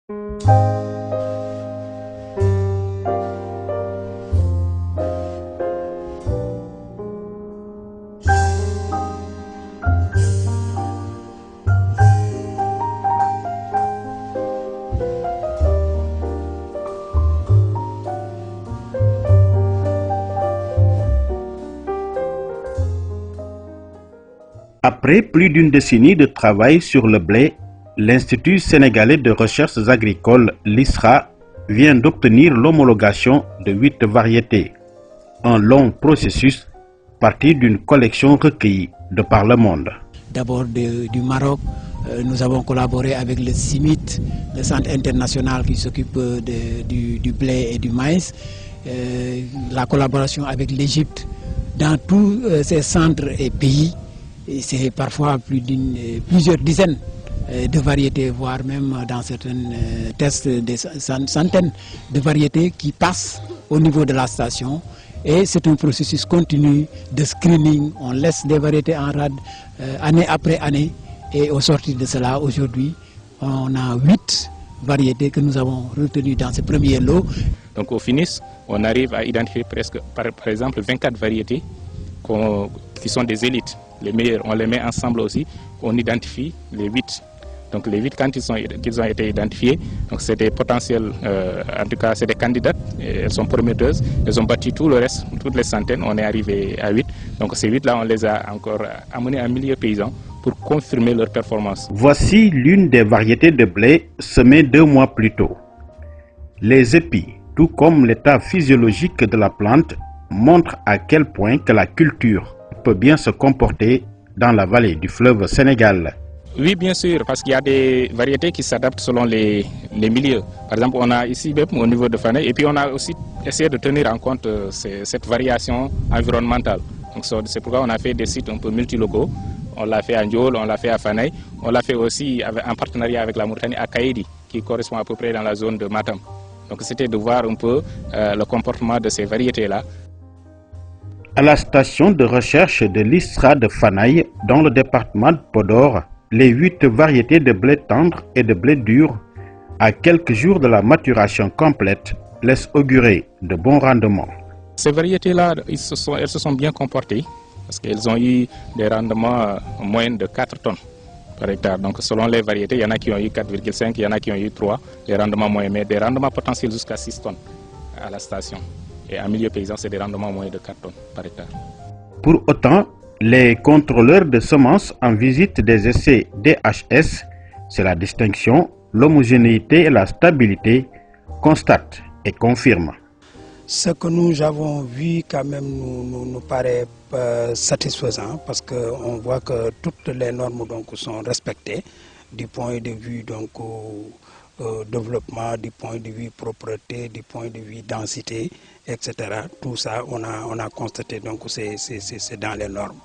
Après plus d'une décennie de travail sur le blé, l'Institut sénégalais de recherches agricoles, l'ISRA, vient d'obtenir l'homologation de 8 variétés. Un long processus parti d'une collection recueillie de par le monde. D'abord du Maroc, nous avons collaboré avec le CIMIT, le Centre international qui s'occupe du blé et du maïs, la collaboration avec l'Égypte. Dans tous ces centres et pays, c'est parfois plusieurs dizaines de variétés, voire même dans certains tests des centaines de variétés qui passent au niveau de la station. Et c'est un processus continu de screening. On laisse des variétés en rade année après année. Et au sortir de cela, aujourd'hui, on a 8 variétés que nous avons retenues dans ce premier lot. Donc au finish, on arrive à identifier presque, par exemple, 24 variétés qui sont des élites. Les meilleurs, on les met ensemble aussi, on identifie les 8. Donc les 8, quand ils ont été identifiés, donc c'est des potentiels, en tout cas c'est des candidates, elles sont prometteuses, elles ont battu tout le reste, toutes les centaines, on est arrivé à 8. Donc ces 8 là, on les a encore amenés en milieu paysan pour confirmer leur performance. Voici l'une des variétés de blé semées 2 mois plus tôt. Les épis, tout comme l'état physiologique de la plante, montrent à quel point que la culture peut bien se comporter dans la vallée du fleuve Sénégal. Oui, bien sûr, parce qu'il y a des variétés qui s'adaptent selon les milieux. Par exemple, on a ici même au niveau de Fanaye, et puis on a aussi essayé de tenir en compte cette variation environnementale. Donc c'est pourquoi on a fait des sites un peu multilocaux. On l'a fait à Ndiol, on l'a fait à Fanaye, on l'a fait aussi en partenariat avec la Mauritanie à Kaïdi, qui correspond à peu près dans la zone de Matam. Donc c'était de voir un peu le comportement de ces variétés-là. À la station de recherche de l'ISRA de Fanaye, dans le département de Podor, les 8 variétés de blé tendre et de blé dur, à quelques jours de la maturation complète, laissent augurer de bons rendements. Ces variétés-là, elles se sont bien comportées parce qu'elles ont eu des rendements moyens de 4 tonnes par hectare. Donc selon les variétés, il y en a qui ont eu 4,5, il y en a qui ont eu 3, les rendements moyens, mais des rendements potentiels jusqu'à 6 tonnes à la station. Et en milieu paysan, c'est des rendements moyens de 4 tonnes par hectare. Pour autant, les contrôleurs de semences en visite des essais DHS, c'est la distinction, l'homogénéité et la stabilité, constatent et confirment. Ce que nous avons vu quand même nous paraît satisfaisant parce qu'on voit que toutes les normes donc, sont respectées du point de vue donc, développement, du point de vue propreté, du point de vue densité, etc. Tout ça, on a constaté, donc c'est dans les normes.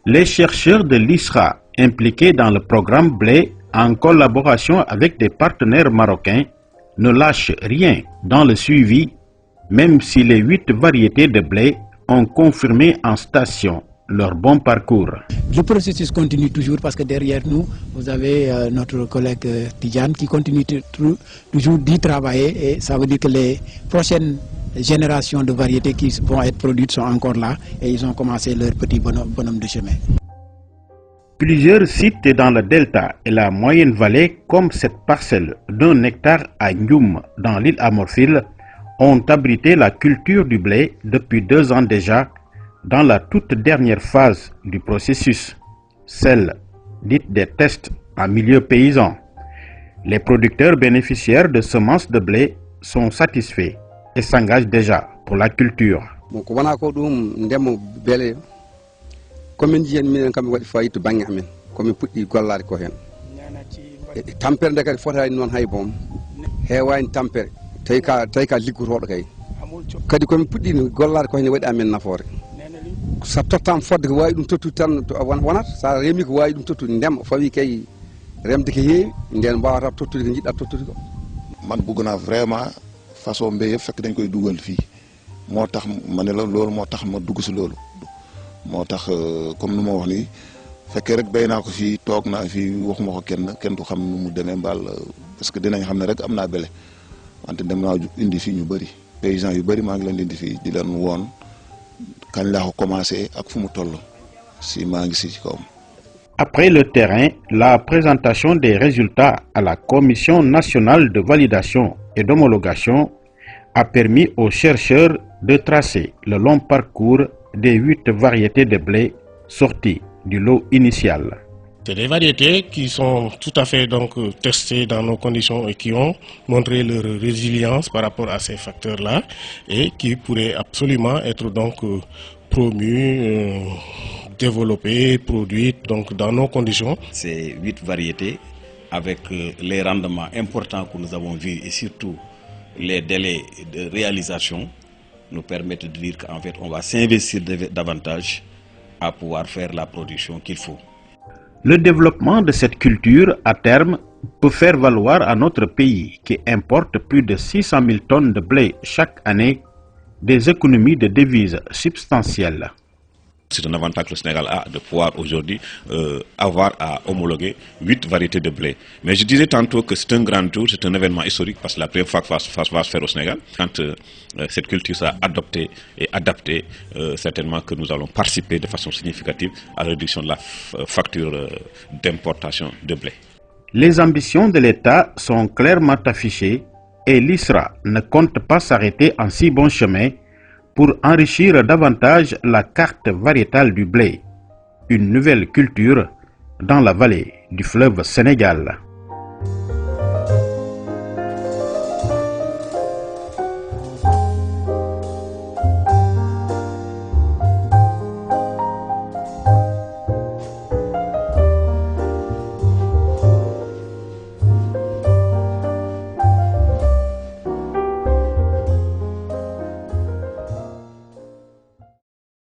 Les chercheurs de l'ISRA impliqués dans le programme blé en collaboration avec des partenaires marocains ne lâchent rien dans le suivi, même si les 8 variétés de blé ont confirmé en station leur bon parcours. Le processus continue toujours parce que derrière nous, vous avez notre collègue Tidjane qui continue toujours d'y travailler et ça veut dire que les prochaines générations de variétés qui vont être produites sont encore là et ils ont commencé leur petit bonhomme de chemin. Plusieurs sites dans le delta et la moyenne vallée, comme cette parcelle d'1 hectare à Ndioum dans l'île Amorphile, ont abrité la culture du blé depuis 2 ans déjà dans la toute dernière phase du processus, celle dite des tests en milieu paysan. Les producteurs bénéficiaires de semences de blé sont satisfaits et s'engagent déjà pour la culture. Komin jiyen minen kamɓe waɗi fayida to banggue amen komin puɗɗi gollade ko hen tampere nde kadi fotani noon hay boom hewani tampere tawi ka liggotoɗo kadi komin puɗɗi gollade ko hen waɗi amen nafoore sa tottama fodde ko wawi ɗum tottude tan wonata sa reemi ko wawi ɗum tottude ndema fawi kay remde ko heewi nden mbawata tottude ko jiɗɗa tottude ko man bëgguna vraiment façon mbéy yëpp fekk dañ koy dugal fii moo tax ma ne la loolu moo tax ma dugg si loolu moo tax comme nu ma wax nii fekkee rek béy naa ko fii toog naa fii waxuma ko kenn du xam nu mu demee mbaal parce que dinañ xam ne rek am naa blé wante dem naa indi fii ñu bëri paysans yu bëri maa ngi leen di indi fii di leen woon kañ laa ko commencé ak fu mu toll si maa ngi si kawam. Après le terrain, la présentation des résultats à la Commission nationale de validation et d'homologation a permis aux chercheurs de tracer le long parcours des 8 variétés de blé sorties du lot initial. C'est des variétés qui sont tout à fait donc testées dans nos conditions et qui ont montré leur résilience par rapport à ces facteurs-là et qui pourraient absolument être donc promues, développées, produites donc dans nos conditions. Ces 8 variétés avec les rendements importants que nous avons vus et surtout les délais de réalisation nous permettent de dire qu'en fait on va s'investir davantage à pouvoir faire la production qu'il faut. Le développement de cette culture, à terme, peut faire valoir à notre pays, qui importe plus de 600 000 tonnes de blé chaque année, des économies de devises substantielles. C'est un avantage que le Sénégal a de pouvoir aujourd'hui avoir à homologuer 8 variétés de blé. Mais je disais tantôt que c'est un grand tour, c'est un événement historique parce que la première fois que ça va se faire au Sénégal. Quand cette culture sera adoptée et adaptée, certainement que nous allons participer de façon significative à la réduction de la facture d'importation de blé. Les ambitions de l'État sont clairement affichées et l'ISRA ne compte pas s'arrêter en si bon chemin pour enrichir davantage la carte variétale du blé, une nouvelle culture dans la vallée du fleuve Sénégal.